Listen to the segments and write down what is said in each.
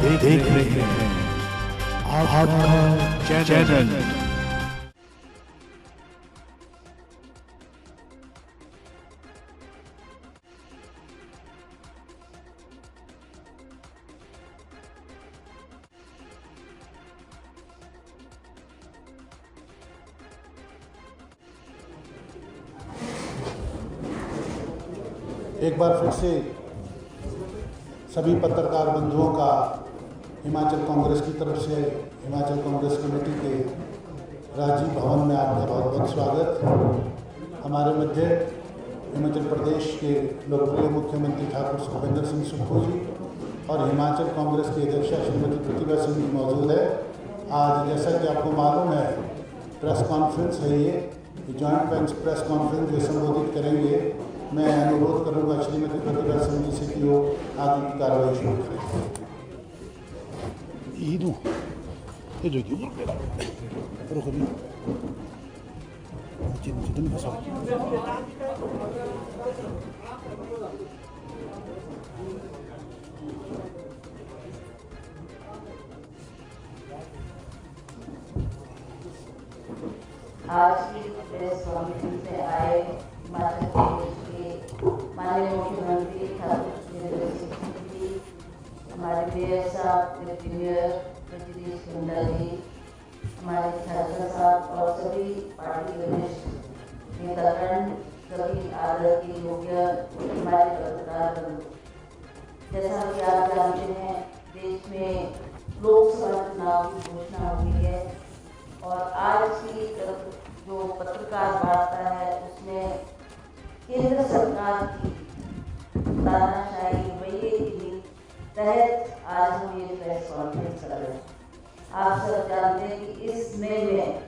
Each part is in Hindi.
देख रहे हैं आपका चैनल। एक बार फिर से सभी पत्रकार बंधुओं का हिमाचल कांग्रेस की तरफ से हिमाचल कांग्रेस कमेटी के राजीव भवन में आपका बहुत बहुत स्वागत। हमारे मध्य हिमाचल प्रदेश के लोकप्रिय मुख्यमंत्री ठाकुर सुखविंदर सिंह सुक्खू जी और हिमाचल कांग्रेस की अध्यक्षा श्रीमती प्रतिभा सिंह जी मौजूद है। आज जैसा कि आपको मालूम है प्रेस कॉन्फ्रेंस है, ये जॉइंट प्रेस कॉन्फ्रेंस जो संबोधित करेंगे। मैं अनुरोध करूंगा श्रीमती प्रतिभा सिंह जी से कि वो आगे की कार्रवाई शुरू करें। आज की प्रेस कॉन्फ्रेंस में आए हिमाचल प्रदेश के माननीय मुख्यमंत्री ठाकुर सुखविंदर सिंह जी, हमारे मेयर साहब, डिप्टी मेयर रजनीश कुंडा जी, हमारे छात्र साहब और सभी पार्टी के वरिष्ठ नेतागण, सभी आदर के योग्य हमारे पत्रकार बंधु। जैसा कि आप जानते हैं देश में लोकसभा चुनाव की घोषणा हुई है और आज की तरफ जो पत्रकार वार्ता है उसमें केंद्र सरकार की तानाशाही रवैये के तहत आज हम ये प्रेस कॉन्फ्रेंस कर रहे हैं। आप सब जानते हैं कि इस मई में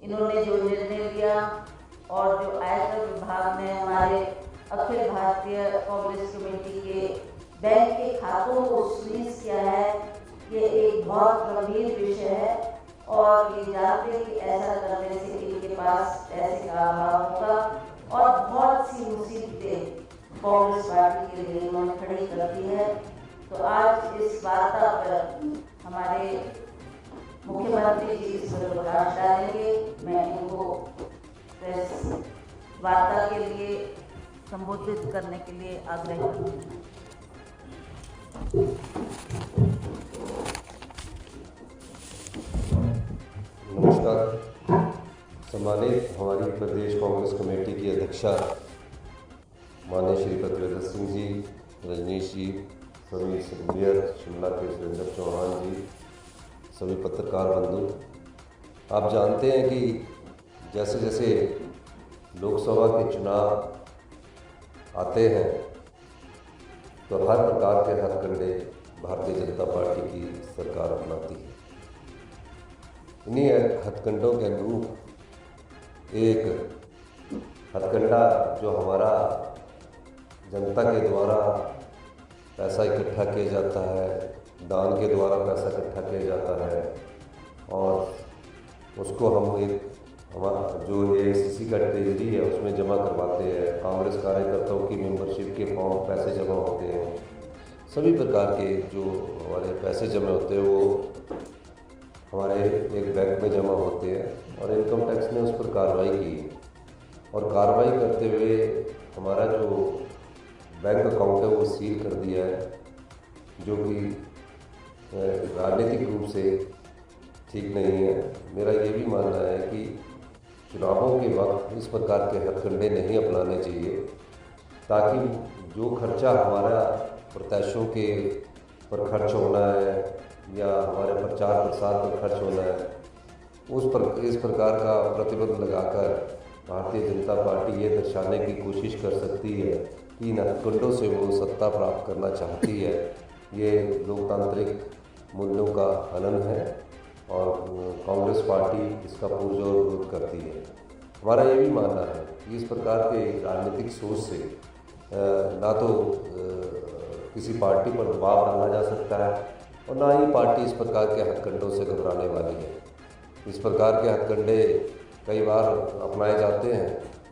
इन्होंने जो निर्णय लिया और जो आयकर विभाग ने हमारे अखिल भारतीय कांग्रेस कमेटी के बैंक के खातों को फ्रीज किया है, ये एक बहुत गंभीर विषय है और ये जानते हैं कि ऐसा करने से इनके पास पैसे का अभाव होगा और बहुत सी मुसीबतें कांग्रेस पार्टी के लिए उन्होंने खड़ी कर दी है। तो आज इस वार्ता पर हमारे मुख्यमंत्री जी इस पर प्रकाश डालेंगे। मैं इनको प्रेस वार्ता के लिए संबोधित करने के लिए आग्रह करूँगी। नमस्कार। सम्मानित हमारी प्रदेश कांग्रेस कमेटी की अध्यक्षा माननीय श्री प्रतिभा सिंह जी, रजनीश जी, सभी मेयर शिमला के सुरेंद्र चौहान जी, सभी पत्रकार बंधु, आप जानते हैं कि जैसे जैसे लोकसभा के चुनाव आते हैं तो हर प्रकार के हथकंडे भारतीय जनता पार्टी की सरकार अपनाती है। इन्हीं हथकंडों के अनुरूप एक हथकंडा जो हमारा जनता के द्वारा पैसा इकट्ठा किया जाता है, दान के द्वारा पैसा इकट्ठा किया जाता है और उसको हम एक हमारा जो AICC का ट्रेजरी है उसमें जमा करवाते हैं। कांग्रेस कार्यकर्ताओं की मेंबरशिप के फॉर्म पैसे जमा होते हैं, सभी प्रकार के जो हमारे पैसे जमा होते हैं वो हमारे एक बैंक में जमा होते हैं और इनकम टैक्स ने उस पर कार्रवाई की और कार्रवाई करते हुए हमारा जो बैंक अकाउंट है वो सील कर दिया है, जो कि राजनीतिक रूप से ठीक नहीं है। मेरा ये भी मानना है कि चुनावों के वक्त इस प्रकार के हथकंडे नहीं अपनाने चाहिए ताकि जो खर्चा हमारा प्रत्याशियों के पर खर्च होना है या हमारे प्रचार प्रसार पर खर्च होना है इस प्रकार का प्रतिबंध लगाकर भारतीय जनता पार्टी ये दर्शाने की कोशिश कर सकती है कि इन हथकंडों से वो सत्ता प्राप्त करना चाहती है। ये लोकतांत्रिक मूल्यों का हनन है और कांग्रेस पार्टी इसका पुरजोर विरोध करती है। हमारा ये भी मानना है कि इस प्रकार के राजनीतिक सोच से ना तो किसी पार्टी पर दबाव डाला जा सकता है और ना ही पार्टी इस प्रकार के हथकंडों से घबराने वाली है। इस प्रकार के हथकंडे कई बार अपनाए जाते हैं,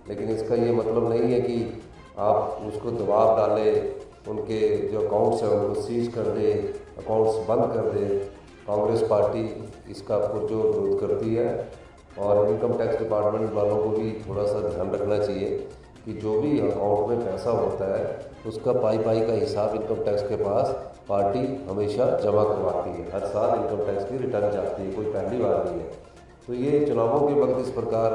लेकिन इसका ये मतलब नहीं है कि आप उसको दबाव डालें उनके जो अकाउंट्स हैं उनको सीज कर दे, अकाउंट्स बंद कर दे। कांग्रेस पार्टी इसका पुरजोर विरोध करती है और इनकम टैक्स डिपार्टमेंट वालों को भी थोड़ा सा ध्यान रखना चाहिए कि जो भी अकाउंट में पैसा होता है उसका पाई का हिसाब इनकम टैक्स के पास पार्टी हमेशा जमा करवाती है। हर साल इनकम टैक्स की रिटर्न जाती है, कोई पहली बार नहीं है। तो ये चुनावों के वक्त इस प्रकार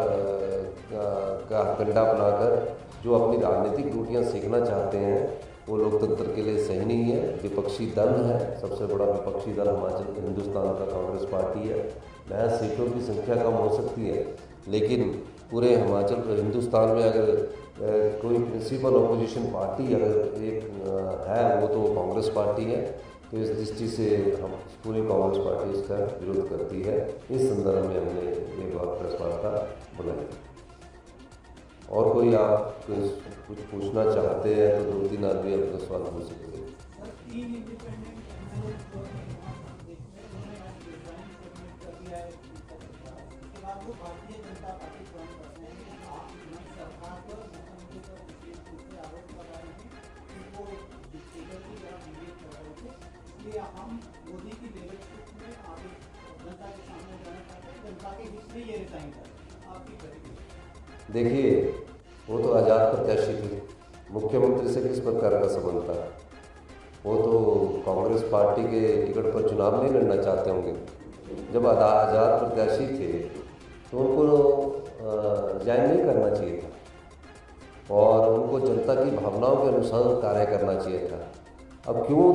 का कंडा बनाकर जो अपनी राजनीतिक रोटियां सेकना चाहते हैं वो लोकतंत्र के लिए सही नहीं है। विपक्षी दल है, सबसे बड़ा विपक्षी दल हिंदुस्तान का कांग्रेस पार्टी है। महज सीटों की संख्या कम हो सकती है, लेकिन पूरे हिंदुस्तान में अगर कोई प्रिंसिपल अपोजिशन पार्टी अगर एक है वो तो कांग्रेस पार्टी है। तो इस दृष्टि से हम पूरी कांग्रेस पार्टी इसका विरोध करती है। इस संदर्भ में हमने ये बात प्रेस वार्ता बुलाई। और कोई आप कुछ पूछना चाहते हैं तो 2-3 आदमी अपने सवाल पूछ सकते हैं। देखिए, वो तो आज़ाद प्रत्याशी थे, मुख्यमंत्री से किस प्रकार का संबंध था? वो तो कांग्रेस पार्टी के टिकट पर चुनाव नहीं लड़ना चाहते होंगे। जब आज़ाद प्रत्याशी थे तो उनको ज्वाइन नहीं करना चाहिए था और उनको जनता की भावनाओं के अनुसार कार्य करना चाहिए था। अब क्यों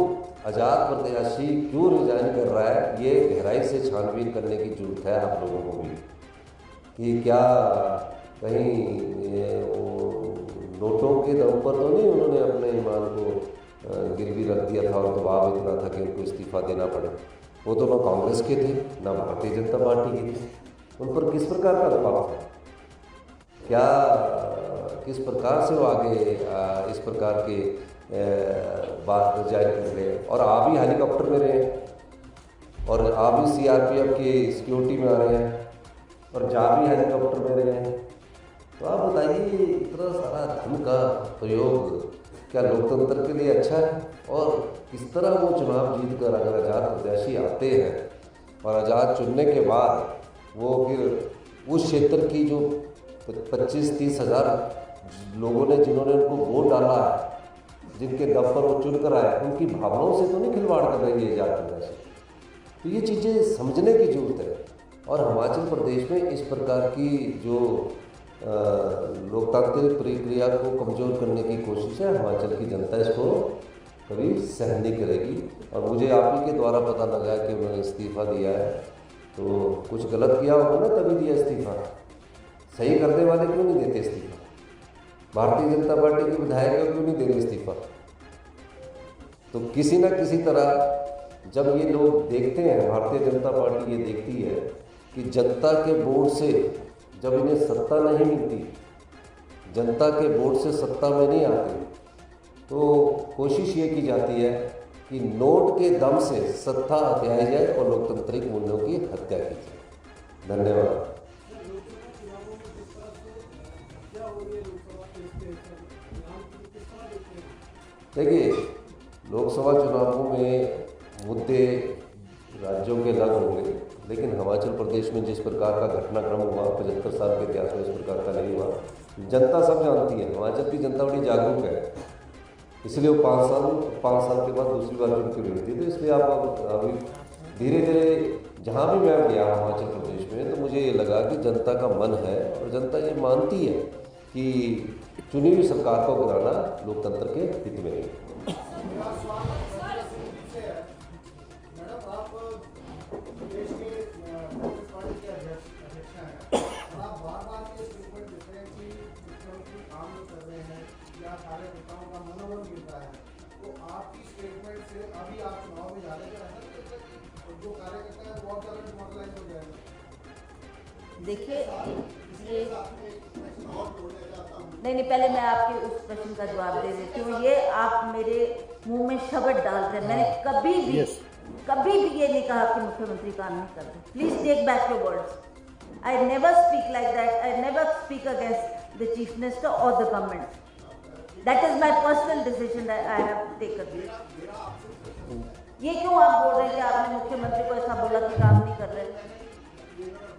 आज़ाद प्रत्याशी क्यों रिजाइन कर रहा है, ये गहराई से छानबीन करने की जरूरत है आप लोगों को भी, कि क्या कहीं नोटों के दम पर तो नहीं उन्होंने अपने ईमान को गिरवी रख दिया था और दबाव इतना था कि उनको इस्तीफा देना पड़े। वो तो ना कांग्रेस के थे ना भारतीय जनता पार्टी के थे। उन पर किस प्रकार का दबाव था, क्या किस प्रकार से वो आगे इस प्रकार के बात जाहिर कर रहे हैं? और आप ही हेलीकॉप्टर में रहे और आप ही CRPF की सिक्योरिटी में आ रहे हैं और जा भी हेलीकॉप्टर में रहे हैं। तो आप बताइए, इतना सारा धन का प्रयोग क्या लोकतंत्र के लिए अच्छा है? और किस तरह वो चुनाव जीत कर अगर आज़ाद प्रत्याशी आते हैं और आज़ाद चुनने के बाद वो फिर उस क्षेत्र की जो 25-30 हज़ार लोगों ने जिन्होंने उनको वोट डाला है, जिनके दम पर वो चुन कर आए, उनकी भावनाओं से तो नहीं खिलवाड़ कर रही है आज़ाद प्रत्याशी। तो ये चीज़ें समझने की जरूरत है। और हिमाचल प्रदेश में इस प्रकार की जो लोकतांत्रिक प्रक्रिया को कमज़ोर करने की कोशिश है, हिमाचल की जनता इसको कभी सहन नहीं करेगी। और मुझे आप ही के द्वारा पता लगा कि उन्होंने इस्तीफ़ा दिया है, तो कुछ गलत किया होगा ना तभी दिया इस्तीफ़ा। सही करने वाले क्यों नहीं देते इस्तीफ़ा? भारतीय जनता पार्टी के विधायक क्यों नहीं दे रहे इस्तीफ़ा? तो किसी न किसी तरह जब ये लोग देखते हैं, भारतीय जनता पार्टी ये देखती है कि जनता के वोट से जब इन्हें सत्ता नहीं मिलती, जनता के वोट से सत्ता में नहीं आते, तो कोशिश ये की जाती है कि नोट के दम से सत्ता हथियाई जाए और लोकतांत्रिक मूल्यों की हत्या की जाए। धन्यवाद। देखिए, लोकसभा चुनावों में मुद्दे राज्यों के अलग होंगे, लेकिन हिमाचल प्रदेश में जिस प्रकार का घटनाक्रम हुआ 75 साल के इतिहास में इस प्रकार का नहीं हुआ। जनता सब जानती है, हिमाचल की जनता बड़ी जागरूक है, इसलिए वो 5 साल के बाद दूसरी बार चुन के लड़ती। तो इसलिए आप अभी धीरे धीरे जहाँ भी मैं गया हिमाचल प्रदेश में, तो मुझे ये लगा कि जनता का मन है और जनता ये मानती है कि चुनी हुई सरकार को गिराना लोकतंत्र के हित में है। देखिए, नहीं, पहले मैं आपके उस प्रश्न का जवाब दे देती हूँ। ये आप मेरे मुंह में शब्द डाल रहे हैं। मैंने कभी भी ये नहीं कहा कि मुख्यमंत्री काम नहीं कर रहे। Please take back your words. I never speak like that. I never speak against the chief minister और the government. That is my personal decision that I have taken. ये क्यों आप बोल रहे हैं कि आपने मुख्यमंत्री को ऐसा बोला कि काम नहीं कर रहे?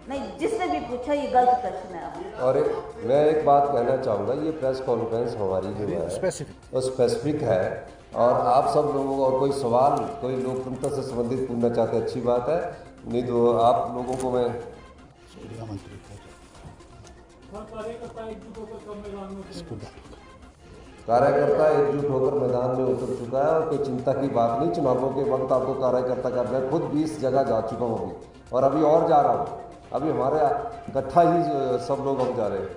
नहीं, जिसने भी पूछा ये गलत प्रश्न है आप। और मैं एक बात कहना चाहूँगा, ये प्रेस कॉन्फ्रेंस हमारी जो है वो स्पेसिफिक है, और आप सब लोगों को और कोई सवाल कोई लोकतंत्र से संबंधित पूछना चाहते हैं, अच्छी बात है, नहीं तो आप लोगों को मैं कार्यकर्ता एकजुट होकर मैदान में उतर चुका है और कोई चिंता की बात नहीं। चुनावों के वक्त आपको कार्यकर्ता करना है, खुद 20 जगह जा चुका हूँ अभी, और अभी और जा रहा हूँ। अभी हमारे इकट्ठा ही सब लोग हम जा रहे हैं।